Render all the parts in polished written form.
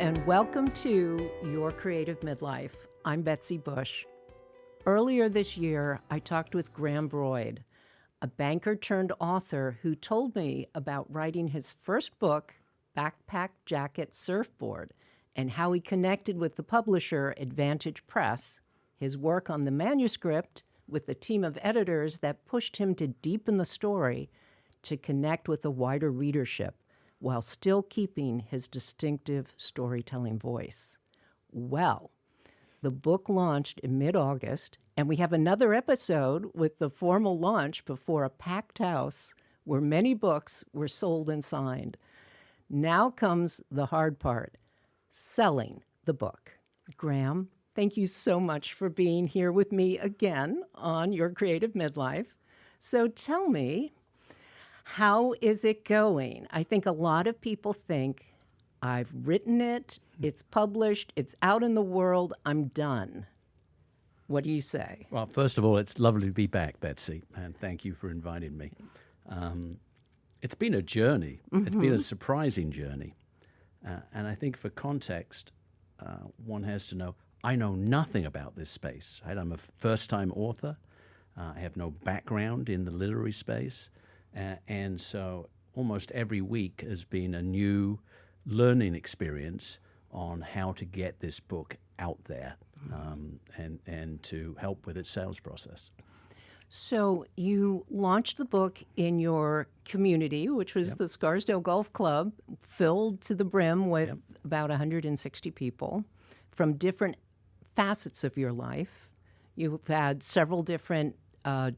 and welcome to Your Creative Midlife. I'm Betsy Bush. Earlier this year, I talked with Graham Broyd, a banker turned author who told me about writing his first book, Backpack Jacket Surfboard, and how he connected with the publisher Advantage Press, his work on the manuscript with a team of editors that pushed him to deepen the story to connect with a wider readership while still keeping his distinctive storytelling voice. Well, the book launched in mid-August, and we have another episode with the formal launch before a packed house where many books were sold and signed. Now comes the hard part, selling the book. Graham, thank you so much for being here with me again on Your Creative Midlife. So tell me, how is it going? I think a lot of people think, I've written it, it's published, it's out in the world, I'm done. What do you say? Well, first of all, it's lovely to be back, Betsy, and thank you for inviting me. It's been a journey. Mm-hmm. It's been a surprising journey. And I think for context, one has to know, I know nothing about this space. Right? I'm a first-time author. I have no background in the literary space. And so almost every week has been a new learning experience on how to get this book out there and to help with its sales process. So you launched the book in your community, which was the Scarsdale Golf Club, filled to the brim with about 160 people from different facets of your life. You've had several different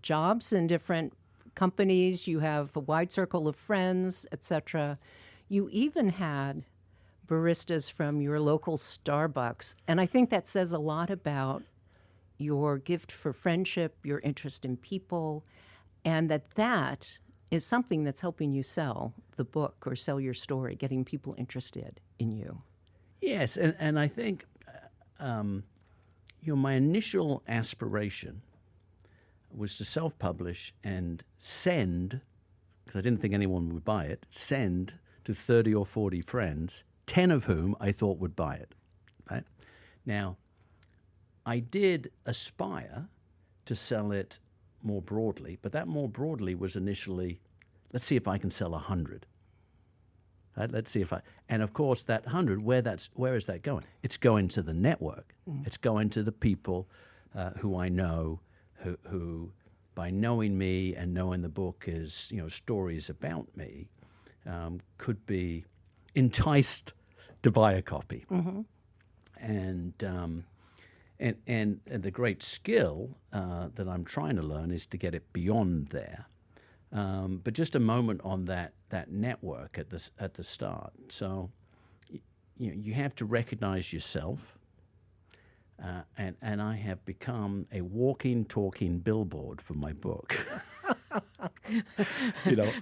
jobs in different companies. You have a wide circle of friends, etc. You even had baristas from your local Starbucks. And I think that says a lot about your gift for friendship, your interest in people, and that is something that's helping you sell the book or sell your story, getting people interested in you. Yes, and I think my initial aspiration was to self-publish and send, because I didn't think anyone would buy it, send to 30 or 40 friends, 10 of whom I thought would buy it. Right? Now, I did aspire to sell it more broadly, but that more broadly was initially, let's see if I can sell 100. Right? Let's see if I, and of course that 100, where is that going? It's going to the network. It's going to the people who I know, who by knowing me and knowing the book is, stories about me, could be enticed to buy a copy. Mm-hmm. And the great skill that I'm trying to learn is to get it beyond there. But just a moment on that network at the start. So you have to recognize yourself. And I have become a walking, talking billboard for my book.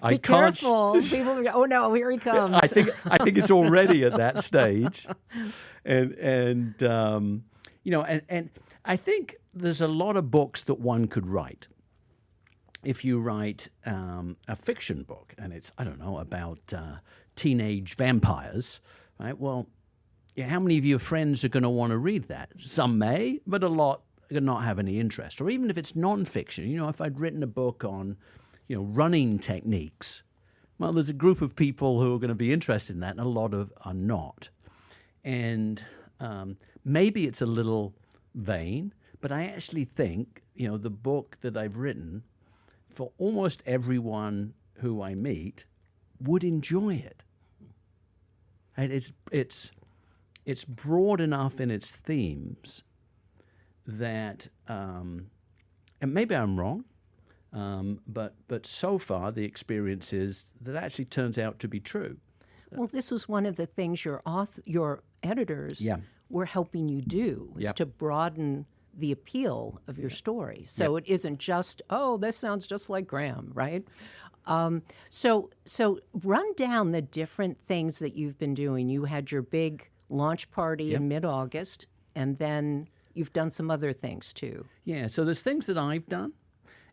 I Be careful. People go, oh no, here he comes. I think it's already at that stage, and I think there's a lot of books that one could write. If you write a fiction book, and it's about teenage vampires, right? Well, how many of your friends are going to want to read that? Some may, but a lot are not have any interest. Or even if it's nonfiction, if I'd written a book on, running techniques, well, there's a group of people who are going to be interested in that, and a lot of are not. And maybe it's a little vain, but I actually think, the book that I've written, for almost everyone who I meet, would enjoy it. And it's broad enough in its themes that, and maybe I'm wrong, but so far the experience is that actually turns out to be true. Well, this was one of the things your editors were helping you do, was to broaden the appeal of your story. So it isn't just, this sounds just like Graham, right? So run down the different things that you've been doing. You had your big launch party in mid-August, and then you've done some other things too. Yeah, so there's things that I've done,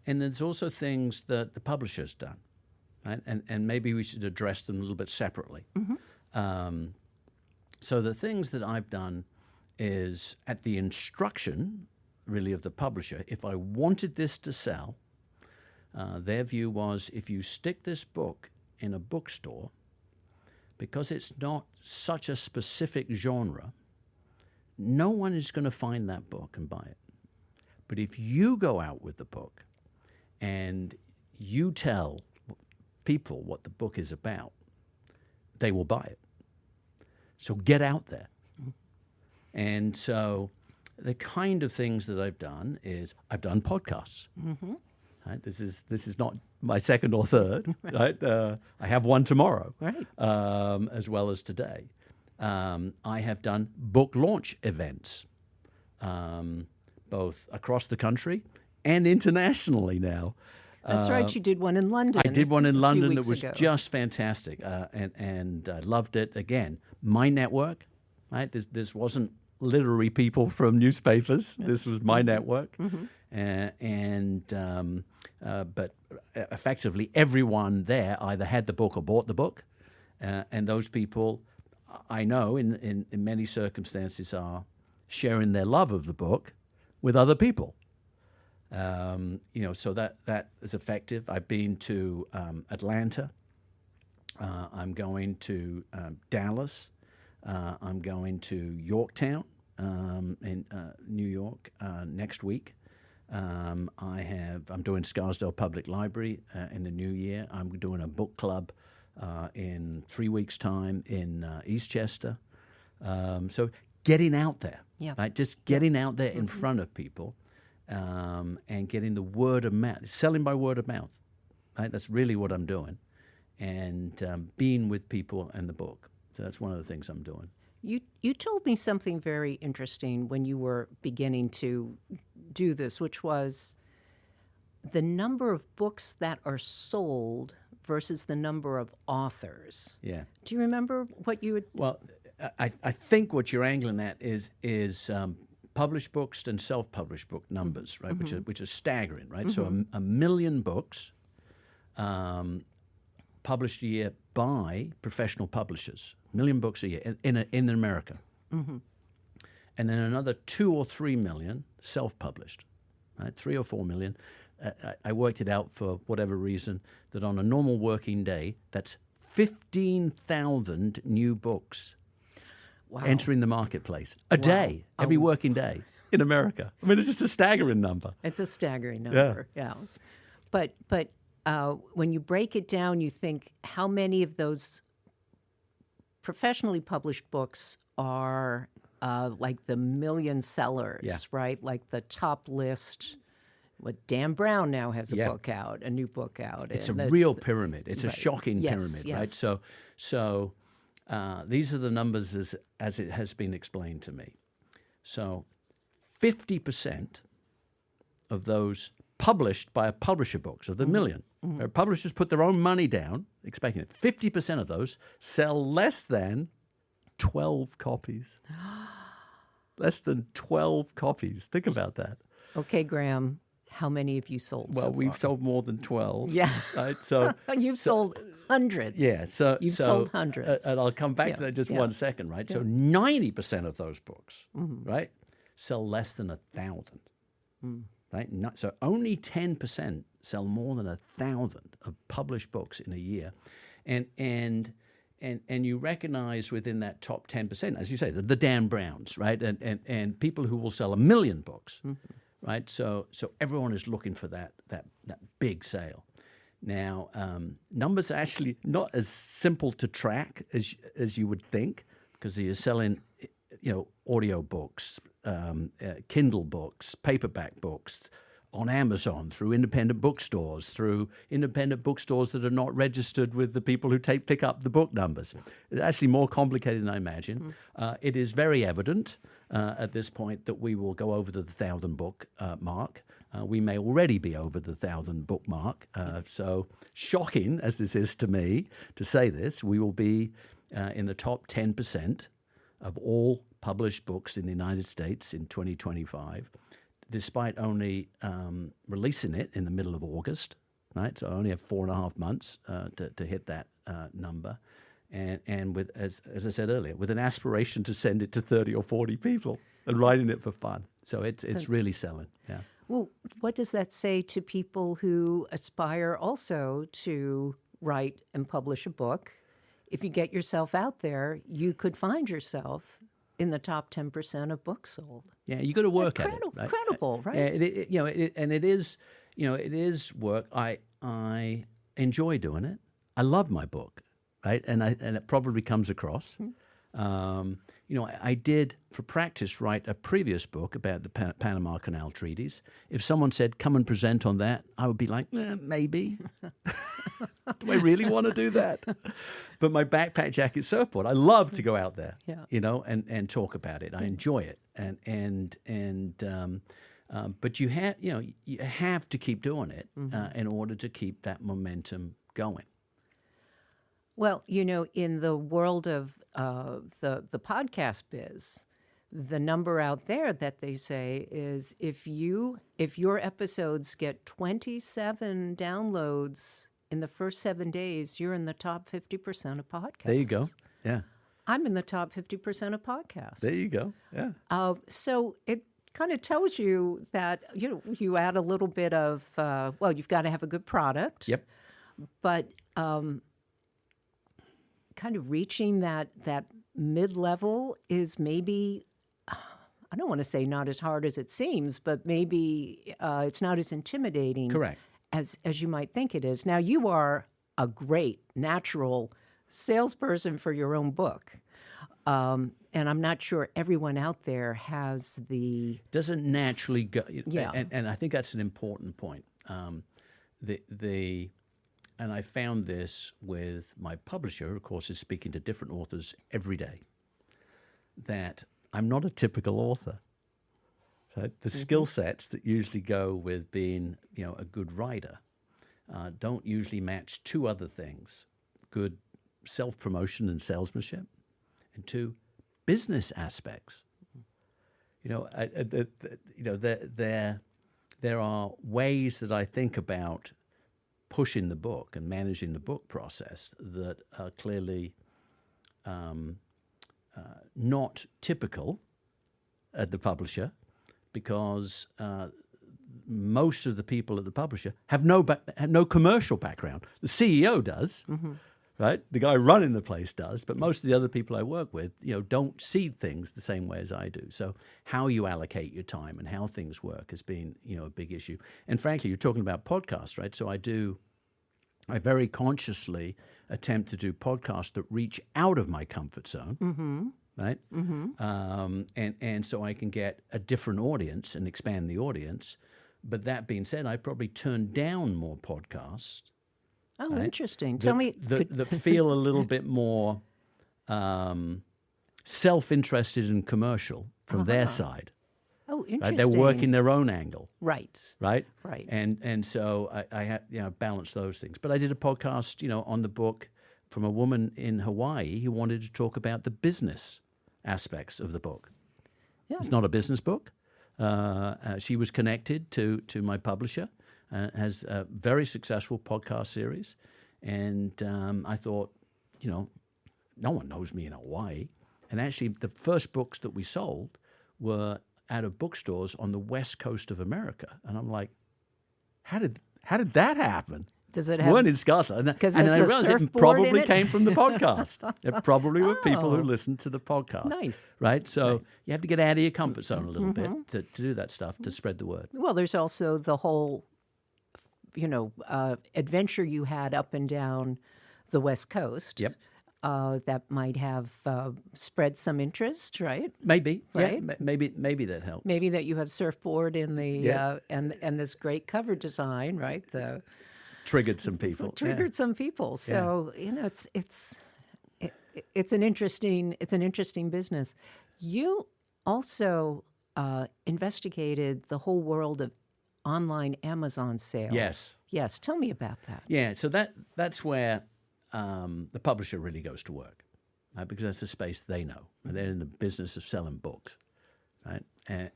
and there's also things that the publisher's done, right? And maybe we should address them a little bit separately. Mm-hmm. So the things that I've done is at the instruction, really, of the publisher. If I wanted this to sell, their view was if you stick this book in a bookstore, because it's not such a specific genre, no one is going to find that book and buy it. But if you go out with the book and you tell people what the book is about, they will buy it. So get out there. And so the kind of things that I've done is I've done podcasts. Right? This is not my second or third. Right? I have one tomorrow, as well as today. I have done book launch events, both across the country and internationally now. That's right. You did one in London. I did one in London that was ago. just fantastic, and I loved it. Again, my network. Right? This wasn't literary people from newspapers. This was my network, but effectively everyone there either had the book or bought the book, and those people, I know, in many circumstances, are sharing their love of the book with other people. So that is effective. I've been to Atlanta. I'm going to Dallas. I'm going to Yorktown in New York next week. I'm doing Scarsdale Public Library in the new year. I'm doing a book club in 3 weeks' time in Eastchester. So getting out there, right? Just getting out there in front of people and getting the word of mouth, selling by word of mouth. Right? That's really what I'm doing, and being with people and the book. So that's one of the things I'm doing. You told me something very interesting when you were beginning to do this, which was the number of books that are sold versus the number of authors. Yeah. Do you remember what you would? Well, I think what you're angling at is published books and self-published book numbers, right? Which are staggering, right? So a million books published a year by professional publishers. A million books a year in America. And then another 2 or 3 million self-published, right? 3 or 4 million. I worked it out for whatever reason that on a normal working day, that's 15,000 new books entering the marketplace a day, every working day in America. I mean, it's just a staggering number. It's a staggering number, yeah. But when you break it down, you think how many of those professionally published books are like the million sellers, right? Like the top list. What Dan Brown now has a book out, a new book out. It's a real pyramid. It's a shocking pyramid, right? So these are the numbers as it has been explained to me. So 50% of those published by a publisher books of the million, publishers put their own money down, expecting it. 50% of those sell less than 12 copies. Less than 12 copies. Think about that. Okay, Graham. How many have you sold so far? Well, we've sold more than 12. Yeah. Right? So You've sold hundreds. Yeah. You've sold hundreds. And I'll come back to that just 1 second, right? So 90% of those books, right, sell less than 1,000. Right? So only 10% sell more than 1,000 of published books in a year. And you recognize within that top 10%, as you say, the Dan Browns, right? And people who will sell 1 million books. Right, so everyone is looking for that big sale. Now, numbers are actually not as simple to track as you would think, because you're selling, audio books, Kindle books, paperback books on Amazon, through independent bookstores that are not registered with the people who pick up the book numbers. It's actually more complicated than I imagine. It is very evident at this point that we will go over the 1,000 book mark. We may already be over the 1,000 book mark. So shocking as this is to me to say this, we will be in the top 10% of all published books in the United States in 2025. Despite only releasing it in the middle of August, right? So I only have 4.5 months to hit that number. and with, as I said earlier, with an aspiration to send it to 30 or 40 people and writing it for fun. So it's really selling. Yeah. Well, what does that say to people who aspire also to write and publish a book? If you get yourself out there, you could find yourself in the top 10% of books sold. Yeah, you got to work That's at it. Right? Incredible, right? Yeah, it is work. I enjoy doing it. I love my book, right? And it probably comes across. I did, for practice, write a previous book about the Panama Canal treaties. If someone said, come and present on that, I would be like, maybe. Do I really want to do that? But my backpack jacket surfboard, I love to go out there, and talk about it. I enjoy it. But you have to keep doing it in order to keep that momentum going. Well, in the world of the podcast biz, the number out there that they say is if your episodes get 27 downloads in the first 7 days, you're in the top 50% of podcasts. There you go. Yeah. I'm in the top 50% of podcasts. There you go. Yeah. So it kind of tells you that, you add a little bit of, you've got to have a good product. Yep. But kind of reaching that mid-level is maybe, I don't want to say not as hard as it seems, but maybe it's not as intimidating. Correct. As you might think it is. Now, you are a great natural salesperson for your own book. And I'm not sure everyone out there has the... Doesn't naturally go... Yeah. And I think that's an important point. And I found this with my publisher, who, of course, is speaking to different authors every day, that I'm not a typical author. Right? The skill sets that usually go with being, a good writer don't usually match two other things: good self-promotion and salesmanship, and two, business aspects. There are ways that I think about pushing the book and managing the book process that are clearly not typical at the publisher, because most of the people at the publisher have no commercial background. The CEO does, right? The guy running the place does, but most of the other people I work with, don't see things the same way as I do. So how you allocate your time and how things work has been, a big issue. And frankly, you're talking about podcasts, right? So I very consciously attempt to do podcasts that reach out of my comfort zone, right? And so I can get a different audience and expand the audience. But that being said, I probably turn down more podcasts. Oh, right? Interesting. Tell me. That feel a little bit more self-interested and commercial from their side. Oh, interesting. Right? They're working their own angle. Right. Right. Right. And so I had balance those things. But I did a podcast, on the book from a woman in Hawaii who wanted to talk about the business aspects of the book. Yeah. It's not a business book. She was connected to my publisher, has a very successful podcast series. And I thought, no one knows me in Hawaii. And actually, the first books that we sold were out of bookstores on the west coast of America. And I'm like, how did that happen? Does it have... One in Scotland. And then I realized it probably came from the podcast. It probably were people who Oh. listened to the podcast. Nice. Right? So you have to get out of your comfort zone a little bit to do that stuff, to spread the word. Well, there's also the whole, adventure you had up and down the West Coast. Yep. That might have spread some interest, right? Maybe. Right? Yeah, maybe that helps. Maybe that you have Surfboard in the Yeah. and this great cover design, right? The Triggered some people. triggered some people. So it's an interesting business. You also investigated the whole world of online Amazon sales. Yes. Tell me about that. Yeah. So that's where the publisher really goes to work, right? Because that's the space they know. They're in the business of selling books, right?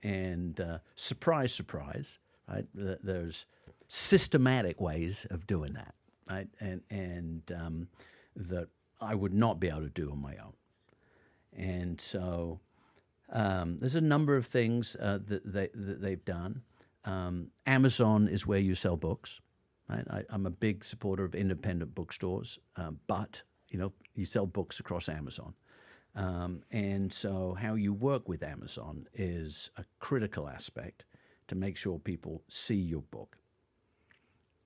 And surprise, surprise, right? There's systematic ways of doing that, right? And that I would not be able to do on my own. And so there's a number of things that they've done. Amazon is where you sell books. Right? I'm a big supporter of independent bookstores, but you sell books across Amazon. And so how you work with Amazon is a critical aspect to make sure people see your book.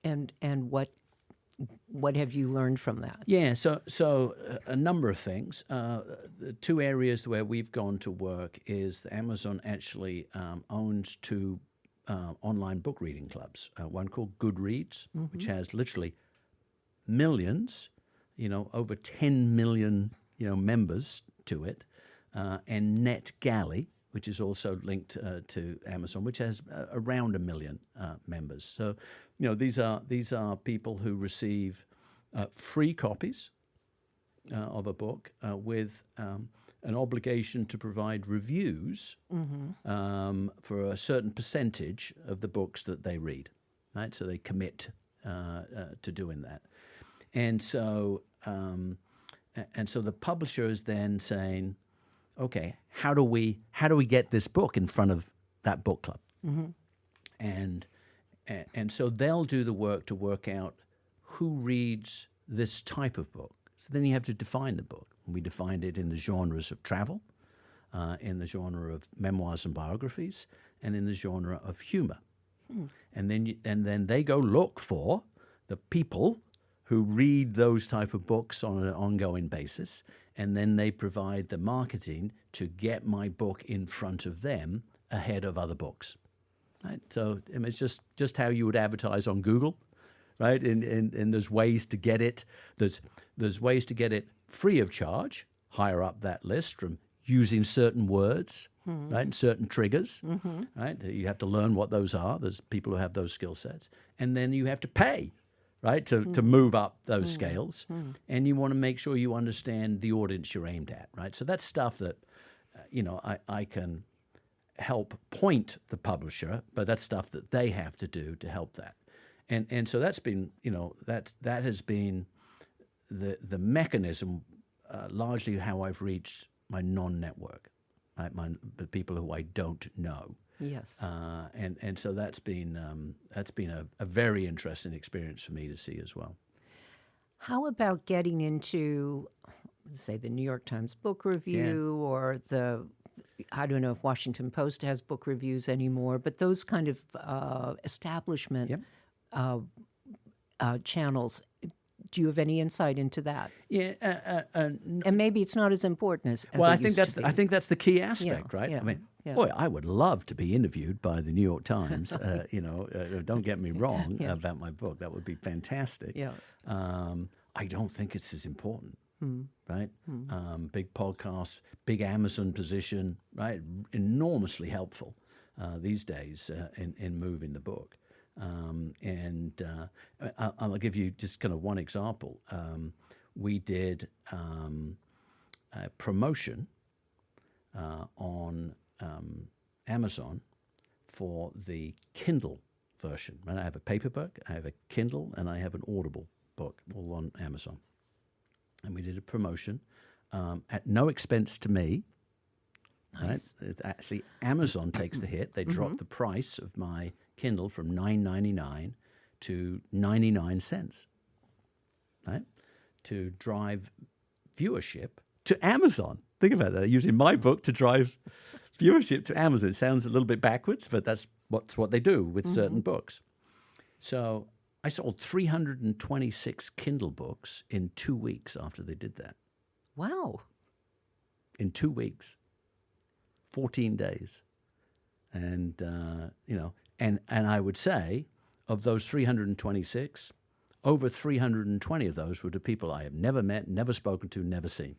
And what have you learned from that? Yeah, so a number of things. The two areas where we've gone to work is that Amazon actually owns two online book reading clubs. One called Goodreads, which has literally millions, over 10 million, members to it, and NetGalley, which is also linked to Amazon, which has around 1 million members. So, these are people who receive free copies of a book with an obligation to provide reviews for a certain percentage of the books that they read. Right, so they commit to doing that, and so the publisher is then saying, okay, how do we get this book in front of that book club? And so they'll do the work to work out who reads this type of book. So then you have to define the book. We defined it in the genres of travel, in the genre of memoirs and biographies, and in the genre of humor. And then they go look for the people who read those type of books on an ongoing basis, and then they provide the marketing to get my book in front of them ahead of other books. Right? So it's just how you would advertise on Google, right? And there's ways to get it. There's ways to get it free of charge, higher up that list from using certain words, right, and certain triggers, right? You have to learn what those are. There's people who have those skill sets. And then you have to pay, right, to move up those scales. And you want to make sure you understand the audience you're aimed at, right? So that's stuff that, I can help point the publisher, but that's stuff that they have to do to help that. And so that's been, that has been the mechanism, largely how I've reached my non-network, right? The people who I don't know. Yes. And so that's been a very interesting experience for me to see as well. How about getting into, say, the New York Times Book Review or I don't know if Washington Post has book reviews anymore, but those kind of establishment channels. Do you have any insight into that? Yeah, and maybe it's not as important as well. It used to be. I think that's the key aspect, right? Yeah, I mean, boy, I would love to be interviewed by the New York Times. Don't get me wrong about my book; that would be fantastic. Yeah. I don't think it's as important, right? Big podcast, big Amazon position, right? Enormously helpful these days in moving the book. I'll give you just kind of one example. We did a promotion on Amazon for the Kindle version. Right? I have a paperback, I have a Kindle, and I have an Audible book, all on Amazon. And we did a promotion at no expense to me. Nice. Right? Actually, Amazon takes the hit. They drop the price of my Kindle from $9.99 to 99 cents, right? To drive viewership to Amazon. Think about that, using my book to drive viewership to Amazon. It sounds a little bit backwards, but that's what they do with certain books. So I sold 326 Kindle books in 2 weeks after they did that. Wow. In 2 weeks. 14 days. And, and I would say of those 326, over 320 of those were to people I have never met, never spoken to, never seen.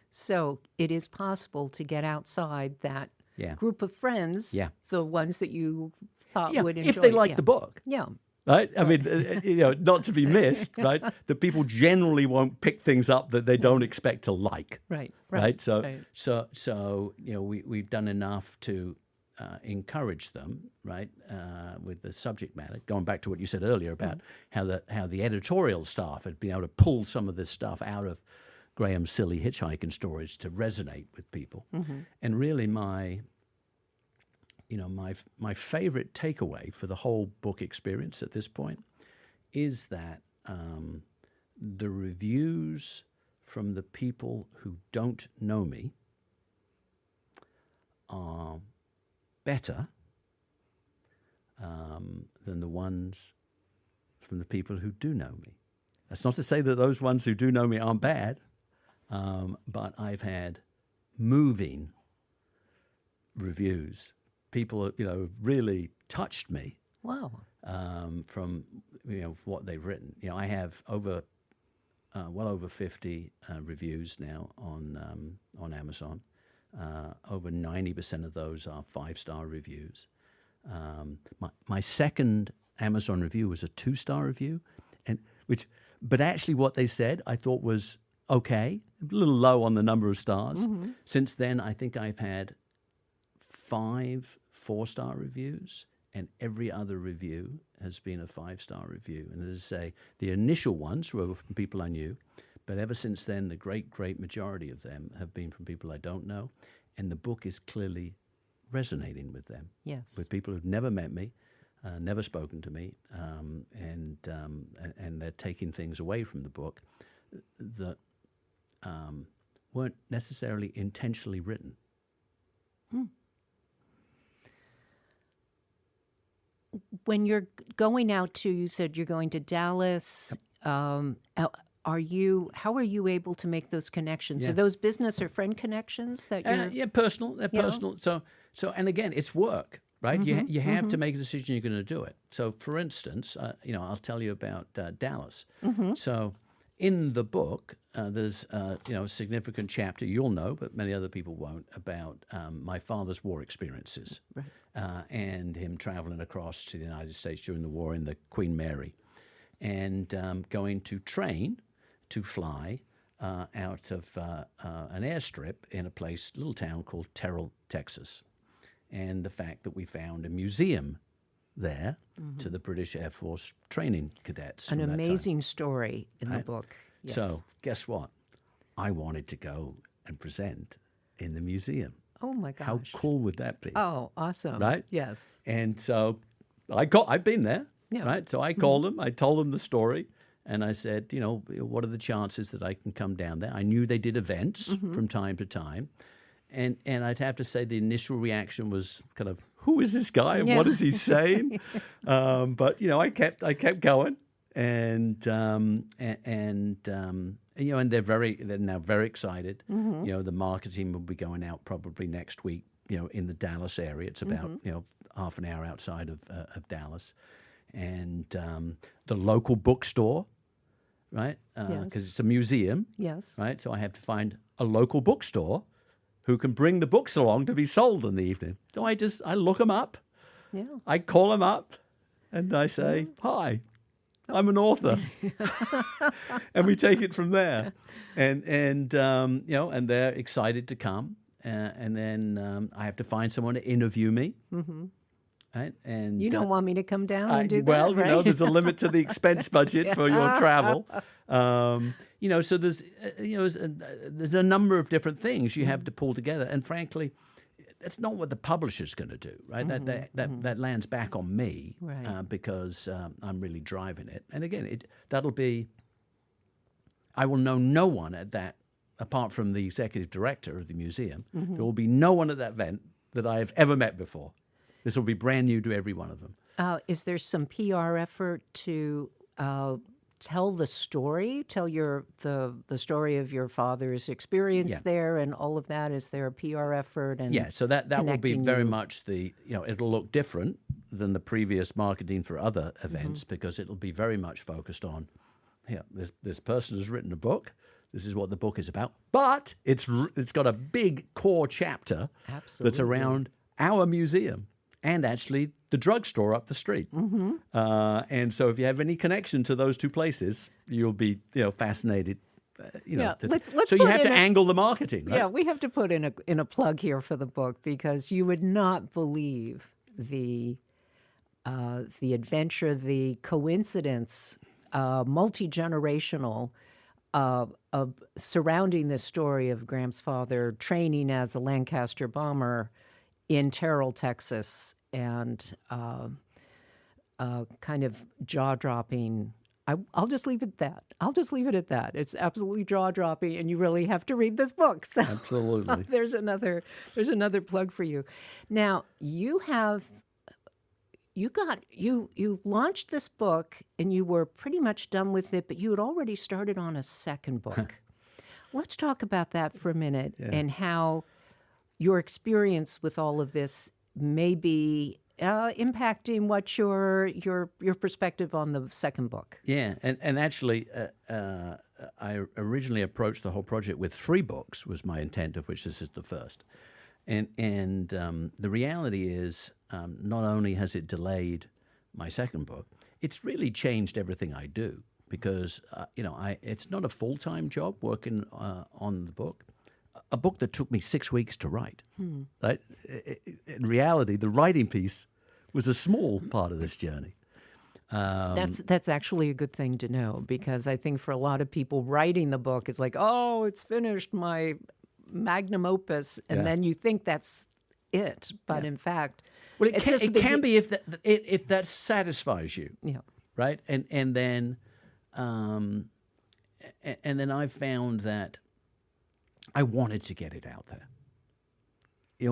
So it is possible to get outside that group of friends, the ones that you thought would enjoy. If they like the book. Yeah. Right? I mean, not to be missed, right? The people generally won't pick things up that they don't expect to like. Right. So we've done enough to encourage them, right, with the subject matter. Going back to what you said earlier about how the editorial staff had been able to pull some of this stuff out of Graham's silly hitchhiking stories to resonate with people. And really my favorite takeaway for the whole book experience at this point is that the reviews from the people who don't know me are better than the ones from the people who do know me. That's not to say that those ones who do know me aren't bad, but I've had moving reviews. People, really touched me. Wow. From what they've written. I have well over 50 reviews now on Amazon. Over 90% of those are 5-star reviews. My second Amazon review was a 2-star review, but actually what they said I thought was okay, a little low on the number of stars. Since then, I think I've had 5 4-star reviews, and every other review has been a 5-star review. And as I say, the initial ones were from people I knew, but ever since then, the great majority of them have been from people I don't know, and the book is clearly resonating with them. Yes. With people who've never met me, never spoken to me, and they're taking things away from the book that weren't necessarily intentionally written. When you're going out to, you said you're going to Dallas. Yep. How are you able to make those connections? Yeah. Are those business or friend connections that you're? Personal. They're personal. So, and again, it's work, right? You have to make a decision you're going to do it. So, for instance, I'll tell you about Dallas. So, in the book, there's a significant chapter you'll know, but many other people won't, about my father's war experiences, right. And him traveling across to the United States during the war in the Queen Mary, and going to train to fly out of an airstrip in a little town called Terrell, Texas, and the fact that we found a museum there to the British Air Force training cadets. An amazing story in the book. Yes. So guess what? I wanted to go and present in the museum. Oh my gosh! How cool would that be? Oh, awesome! Right? Yes. And so I've been there. Yeah. Right. So I called them. I told them the story, and I said, what are the chances that I can come down there? I knew they did events from time to time. And I'd have to say the initial reaction was kind of, who is this guy and what is he saying? But I kept going, and they're now very excited. The marketing will be going out probably next week. In the Dallas area, it's about half an hour outside of Dallas, and the local bookstore, right? Because it's a museum, yes, right. So I have to find a local bookstore who can bring the books along to be sold in the evening. So I look them up. Yeah. I call them up, and I say, "Hi, I'm an author," and we take it from there. And they're excited to come, and then I have to find someone to interview me. Right? And you don't want me to come down and do that, well, right? There's a limit to the expense budget for your travel. So there's a number of different things you have to pull together, and frankly, that's not what the publisher's going to do, right? That lands back on me, right. Because I'm really driving it. And again, I will know no one at that, apart from the executive director of the museum. There will be no one at that event that I have ever met before. This will be brand new to every one of them. Is there some PR effort to tell the story, the story of your father's experience there and all of that? Is there a PR effort? And so that will be very much it'll look different than the previous marketing for other events because it'll be very much focused on, this person has written a book. This is what the book is about. But it's got a big core chapter that's around our museum. And actually, the drugstore up the street. And so, if you have any connection to those two places, you'll be, fascinated. Let's so you have to angle the marketing. Right? Yeah, we have to put in a plug here for the book because you would not believe the adventure, the coincidence, multi-generational surrounding this story of Graham's father training as a Lancaster bomber in Terrell, Texas, and kind of jaw-dropping. I'll just leave it at that. I'll just leave it at that. It's absolutely jaw-dropping, and you really have to read this book. So Absolutely. there's another plug for you. Now, you launched this book, and you were pretty much done with it, but you had already started on a second book. Let's talk about that for a minute and how your experience with all of this may be impacting what your perspective on the second book. Yeah, and actually, I originally approached the whole project with 3 books, was my intent, of which this is the first. And the reality is, not only has it delayed my second book, it's really changed everything I do, because it's not a full-time job working on the book. A book that took me 6 weeks to write. Right? In reality, the writing piece was a small part of this journey. That's actually a good thing to know, because I think for a lot of people, writing the book is like, oh, it's finished, my magnum opus, and then you think that's it. But in fact, well, it can be if that satisfies you. Yeah. Right. And then I found that I wanted to get it out there.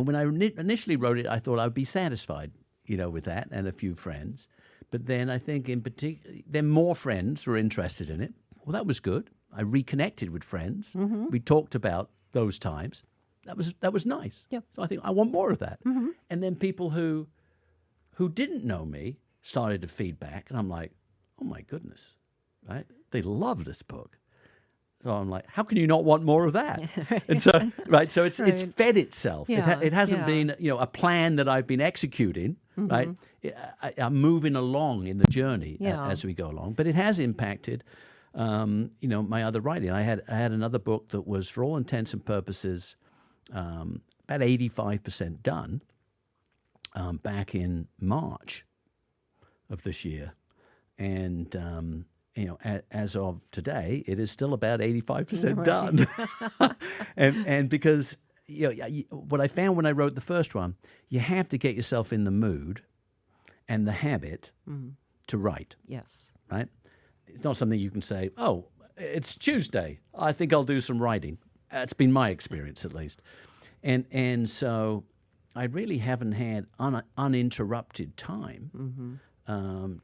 When I initially wrote it, I thought I'd be satisfied, with that and a few friends. But then I think in particular, then more friends were interested in it. Well, that was good. I reconnected with friends. Mm-hmm. We talked about those times. That was nice. Yeah. So I think I want more of that. Mm-hmm. And then people who didn't know me started to feedback, and I'm like, oh my goodness, right? They love this book. So I'm like, how can you not want more of that? And so, right, so it's fed itself. Yeah, it hasn't been, a plan that I've been executing, right? I'm moving along in the journry as we go along, but it has impacted, my other writing. I had another book that was, for all intents and purposes, about 85% done back in March of this year, and as of today, it is still about 85% done. and because what I found when I wrote the first one, you have to get yourself in the mood and the habit to write. Yes. Right? It's not something you can say, oh, it's Tuesday, I think I'll do some writing. That's been my experience, at least. And so I really haven't had uninterrupted time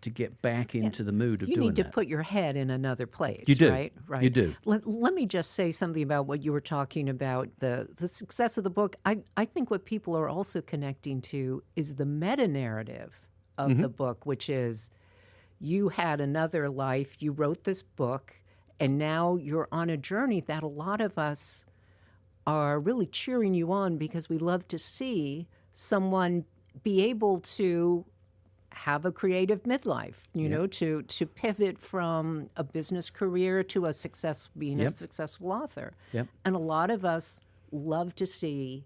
to get back into the mood of doing that. You need to put your head in another place. You do. Right? You do. Let me just say something about what you were talking about, the success of the book. I think what people are also connecting to is the meta-narrative of the book, which is you had another life, you wrote this book, and now you're on a journey that a lot of us are really cheering you on, because we love to see someone be able to have a creative midlife, to pivot from a business career to a being a successful author. Yep. And a lot of us love to see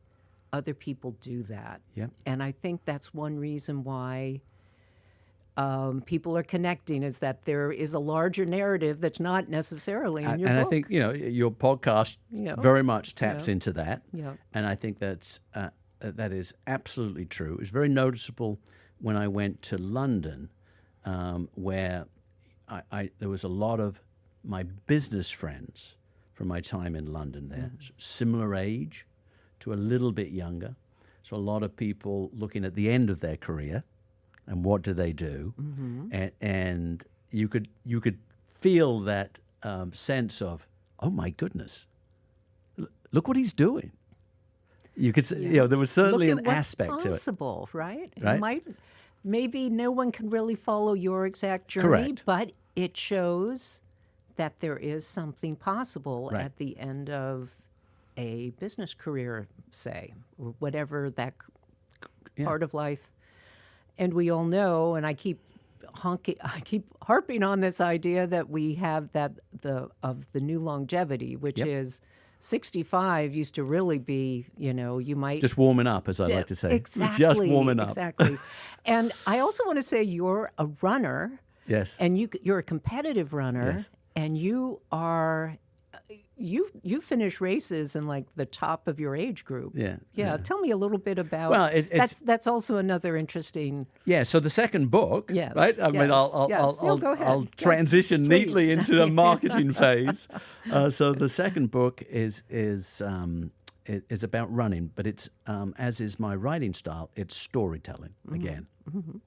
other people do that. Yep. And I think that's one reason why people are connecting, is that there is a larger narrative that's not necessarily in your book. And I think, your podcast very much taps into that. Yeah. And I think that is absolutely true. It was very noticeable when I went to London, where there was a lot of my business friends from my time in London there, similar age to a little bit younger. So a lot of people looking at the end of their career and what do they do, and you could feel that sense of, oh my goodness, look what he's doing. You could say, there was certainly an aspect to it. Possible, right? Right. Maybe no one can really follow your exact journey, Correct. But it shows that there is something possible Right. at the end of a business career, say, or whatever that part of life. And we all know, and I keep harping on this idea that we have the new longevity, which is 65 used to really be, you might... Just warming up, as I like to say. Exactly. Just warming up. Exactly. And I also want to say you're a runner. Yes. And you're a competitive runner. Yes. And you are you finish races in like the top of your age group. Yeah. Tell me a little bit about. Well, that's also another interesting. Yeah. So the second book, Yes, right? I mean, go ahead. I'll transition Please. neatly into the marketing phase. So the second book is about running, but it's as is my writing style. It's storytelling again. Mm-hmm.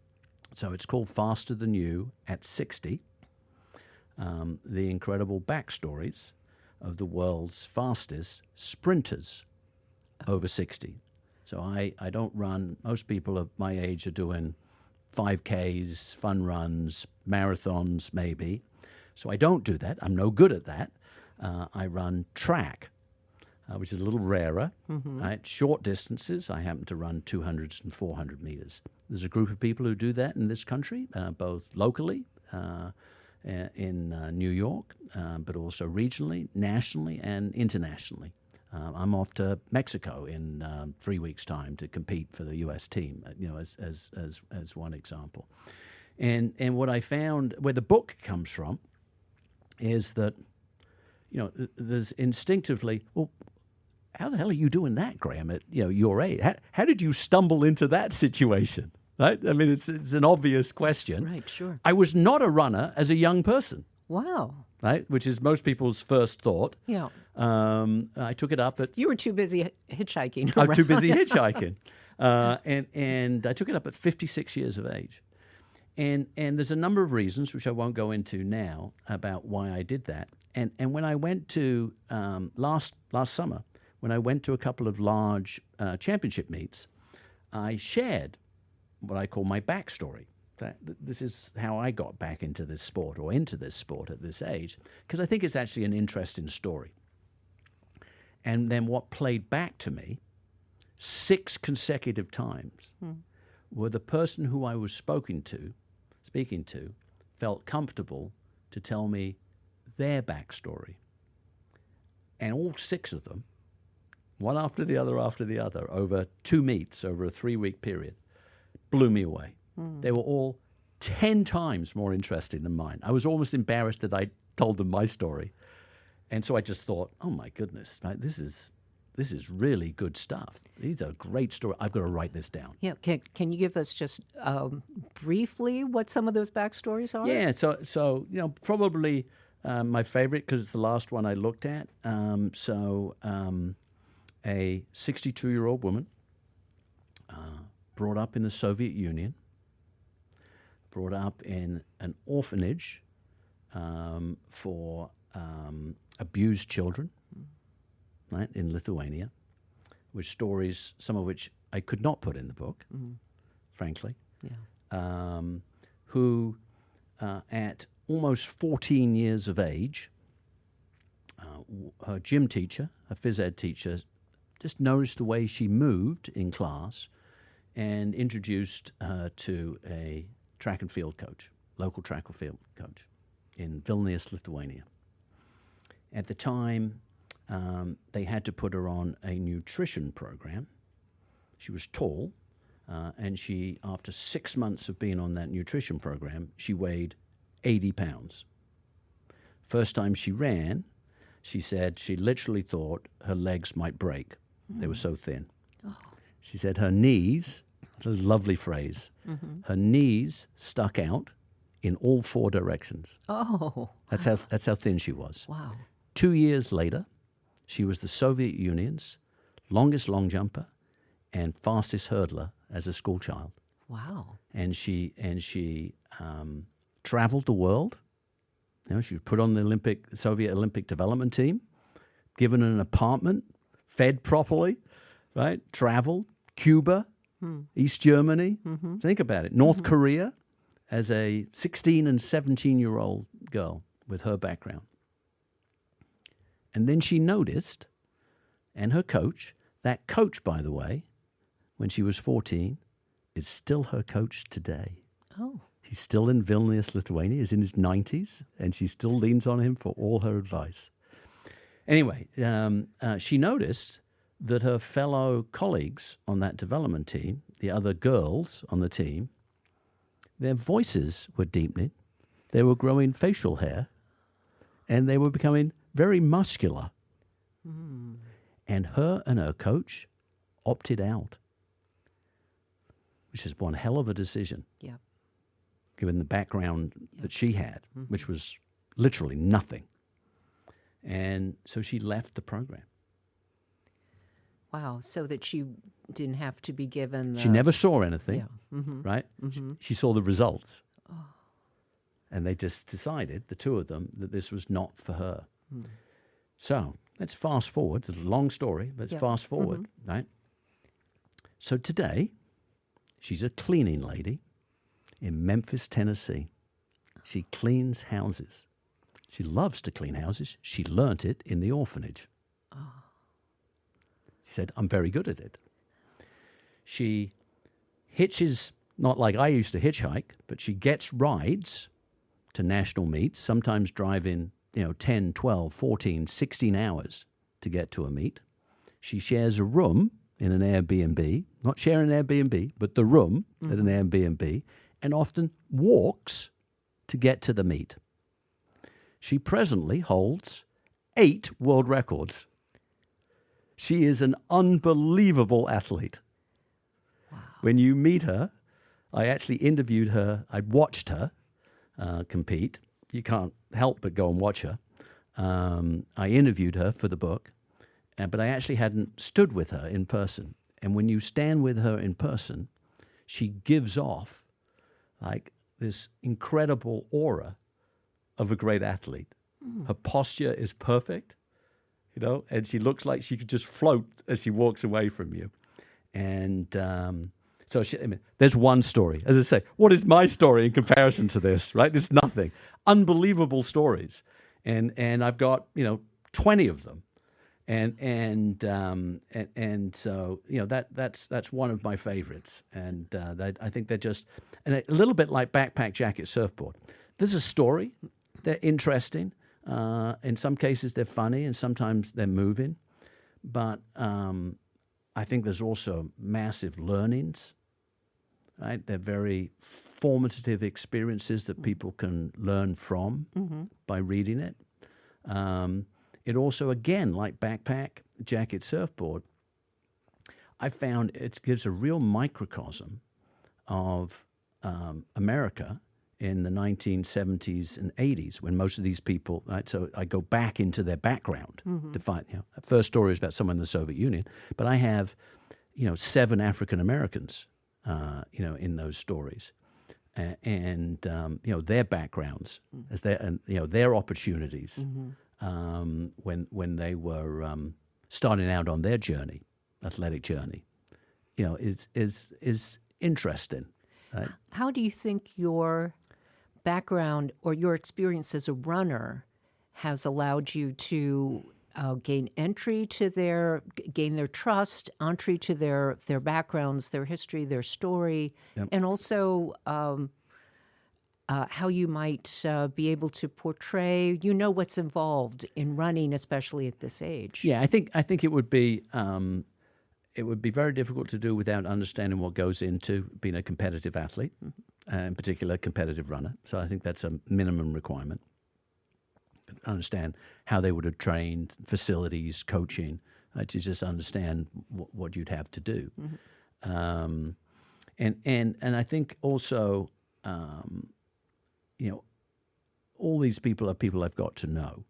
So it's called Faster Than You at 60. The incredible backstories of the world's fastest sprinters over 60. So I don't run. Most people of my age are doing 5Ks, fun runs, marathons maybe. So I don't do that. I'm no good at that. I run track, which is a little rarer. Mm-hmm. Right? Short distances. I happen to run 200 and 400 meters. There's a group of people who do that in this country, both locally, in New York, but also regionally, nationally, and internationally. I'm off to Mexico in 3 weeks' time to compete for the U.S. team. As one example. And what I found, where the book comes from, is that there's instinctively, well, how the hell are you doing that, Graham? At your age, how did you stumble into that situation? Right? I mean, it's an obvious question. Right, sure. I was not a runner as a young person. Wow. Right? Which is most people's first thought. Yeah. I took it up at... You were too busy hitchhiking I was too busy hitchhiking. And I took it up at 56 years of age. And there's a number of reasons, which I won't go into now, about why I did that. And when I went to, last summer, when I went to a couple of large championship meets, I shared what I call my backstory. This is how I got back into this sport or into this sport at this age, because I think it's actually an interesting story. And then what played back to me 6 consecutive times were the person who I was speaking to felt comfortable to tell me their backstory. And all 6 of them, one after the other, over 2 meets, over a 3-week period, blew me away. They were all 10 times more interesting than mine. I was almost embarrassed that I told them my story. And so I just thought, oh my goodness, right, this is really good stuff. These are great stories. I've got to write this down. Yeah. Can you give us just briefly what some of those backstories are? Yeah. So probably my favorite, because it's the last one I looked at. A 62-year-old woman brought up in the Soviet Union, brought up in an orphanage for abused children, right, in Lithuania, with stories, some of which I could not put in the book, frankly, who at almost 14 years of age, her gym teacher, a phys ed teacher, just noticed the way she moved in class and introduced her to a track and field coach, local track and field coach in Vilnius, Lithuania. At the time, they had to put her on a nutrition program. She was tall, and she, after 6 months of being on that nutrition program, she weighed 80 pounds. First time she ran, she said she literally thought her legs might break. They were so thin. Oh. She said her knees, a lovely phrase, her knees stuck out in all 4 directions. Oh. That's how thin she was. Wow. 2 years later, she was the Soviet Union's longest long jumper and fastest hurdler as a school child. Wow. And she traveled the world. She was put on the Soviet Olympic development team, given an apartment, fed properly, right? Traveled, Cuba, East Germany. Think about it. North Korea, as a 16 and 17-year-old girl with her background. And then she noticed, and her coach, that coach, by the way, when she was 14, is still her coach today. Oh. He's still in Vilnius, Lithuania. He's in his 90s, and she still leans on him for all her advice. Anyway, she noticed that her fellow colleagues on that development team, the other girls on the team, their voices were deepening, they were growing facial hair, and they were becoming very muscular And her and her coach opted out, which is one hell of a decision. Yeah. Given the background that she had, which was literally nothing. And so she left the program. Wow. So that she didn't have to be given the... She never saw anything, Yeah. right? She saw the results. And they just decided, the two of them, that this was not for her. So let's fast forward. It's a long story. Let's fast forward, right? So today, she's a cleaning lady in Memphis, Tennessee. She cleans houses. She loves to clean houses. She learnt it in the orphanage. She said, I'm very good at it. She hitches, not like I used to hitchhike, but she gets rides to national meets, sometimes driving 10, 12, 14, 16 hours to get to a meet. She shares a room in an Airbnb, not sharing an Airbnb, but the room at an Airbnb, and often walks to get to the meet. She presently holds 8 world records. She is an unbelievable athlete. Wow. When you meet her, I actually interviewed her. I watched her compete. You can't help but go and watch her. I interviewed her for the book, but I actually hadn't stood with her in person. And when you stand with her in person, she gives off like this incredible aura of a great athlete. Her posture is perfect, and she looks like she could just float as she walks away from you. And so there's one story. As I say, what is my story in comparison to this, right? It's nothing. Unbelievable stories. And I've got, 20 of them. And so, that's one of my favorites. And I think they're just, and a little bit like Backpack Jacket Surfboard. There's a story. They're interesting. In some cases, they're funny, and sometimes they're moving. But I think there's also massive learnings, right? They're very formative experiences that people can learn from by reading it. It also, again, like Backpack Jacket Surfboard, I found it gives a real microcosm of America in the 1970s and 80s, when most of these people, right? So I go back into their background to find, the first story is about someone in the Soviet Union, but I have, 7 African Americans, in those stories, and their backgrounds as their opportunities when they were starting out on their journey, athletic journey, is interesting. Right? How do you think your background or your experience as a runner has allowed you to gain their trust, entry to their backgrounds, their history, their story, and also how you might be able to portray, what's involved in running, especially at this age? Yeah, I think it would be very difficult to do without understanding what goes into being a competitive athlete, in particular a competitive runner. So I think that's a minimum requirement. Understand how they would have trained, facilities, coaching, to just understand what you'd have to do. And I think also, all these people are people I've got to know.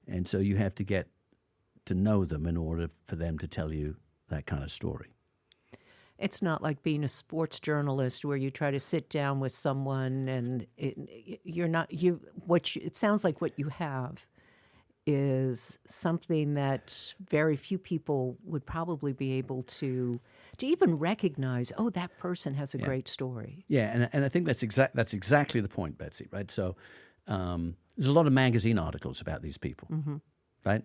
And so you have to get to know them in order for them to tell you that kind of story. It's not like being a sports journalist where you try to sit down with someone and it sounds like what you have is something that very few people would probably be able to even recognize. Oh, that person has a great story. Yeah, and I think that's exactly the point, Betsy. Right. So there's a lot of magazine articles about these people. Right?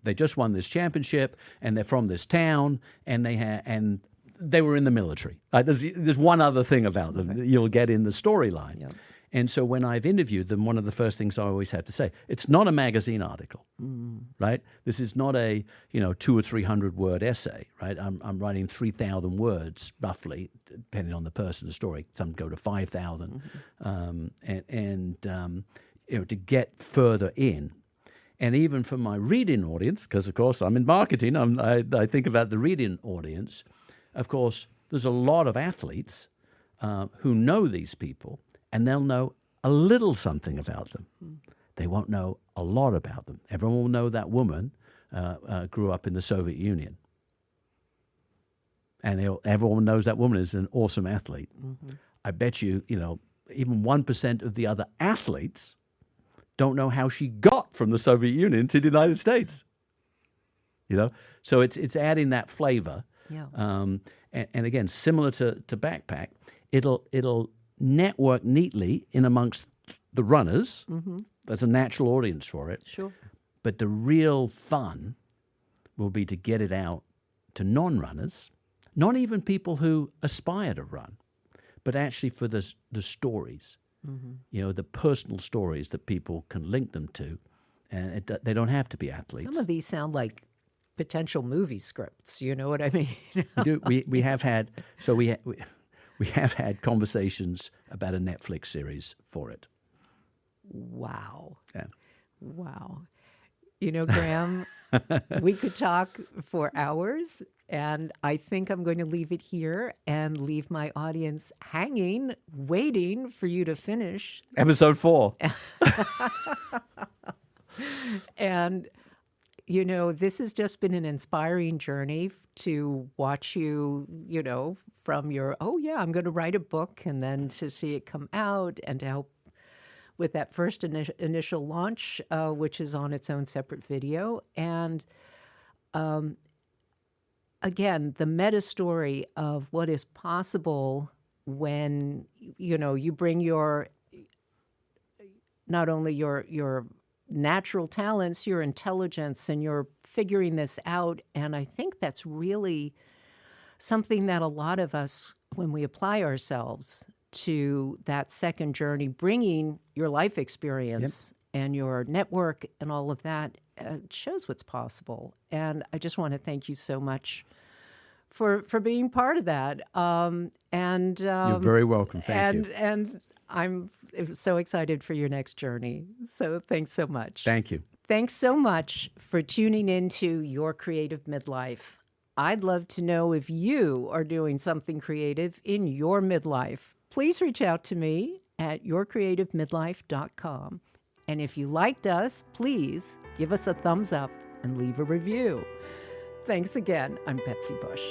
They just won this championship, and they're from this town, and they were in the military. There's one other thing about them that you'll get in the storyline. Yep. And so when I've interviewed them, one of the first things I always have to say, it's not a magazine article, right? This is not a 200 or 300 word essay, right? I'm writing 3,000 words roughly, depending on the person, the story. Some go to 5,000, to get further in. And even for my reading audience, because, of course, I'm in marketing, I think about the reading audience. Of course, there's a lot of athletes who know these people, and they'll know a little something about them. They won't know a lot about them. Everyone will know that woman grew up in the Soviet Union. And everyone knows that woman is an awesome athlete. I bet you, even 1% of the other athletes don't know how she got from the Soviet Union to the United States. So it's adding that flavor. Yeah. And again, similar to Backpack, it'll network neatly in amongst the runners. There's a natural audience for it. Sure. But the real fun will be to get it out to non-runners, not even people who aspire to run, but actually for the stories, the personal stories that people can link them to. And they don't have to be athletes. Some of these sound like potential movie scripts. You know what I mean? We do. We have had we have had conversations about a Netflix series for it. Wow. Yeah. Wow. Graham, we could talk for hours, and I think I'm going to leave it here and leave my audience hanging, waiting for you to finish. Episode 4. And, this has just been an inspiring journey to watch you, from your, I'm going to write a book, and then to see it come out and to help with that first initial launch, which is on its own separate video. And again, the meta story of what is possible when, you bring not only your natural talents, your intelligence, and you're figuring this out. And I think that's really something that a lot of us, when we apply ourselves to that second journey, bringing your life experience and your network and all of that, shows what's possible. And I just want to thank you so much for being part of that. You're very welcome. Thank you. And I'm so excited for your next journey. So thanks so much. Thank you. Thanks so much for tuning into Your Creative Midlife. I'd love to know if you are doing something creative in your midlife. Please reach out to me at yourcreativemidlife.com. And if you liked us, please give us a thumbs up and leave a review. Thanks again. I'm Betsy Bush.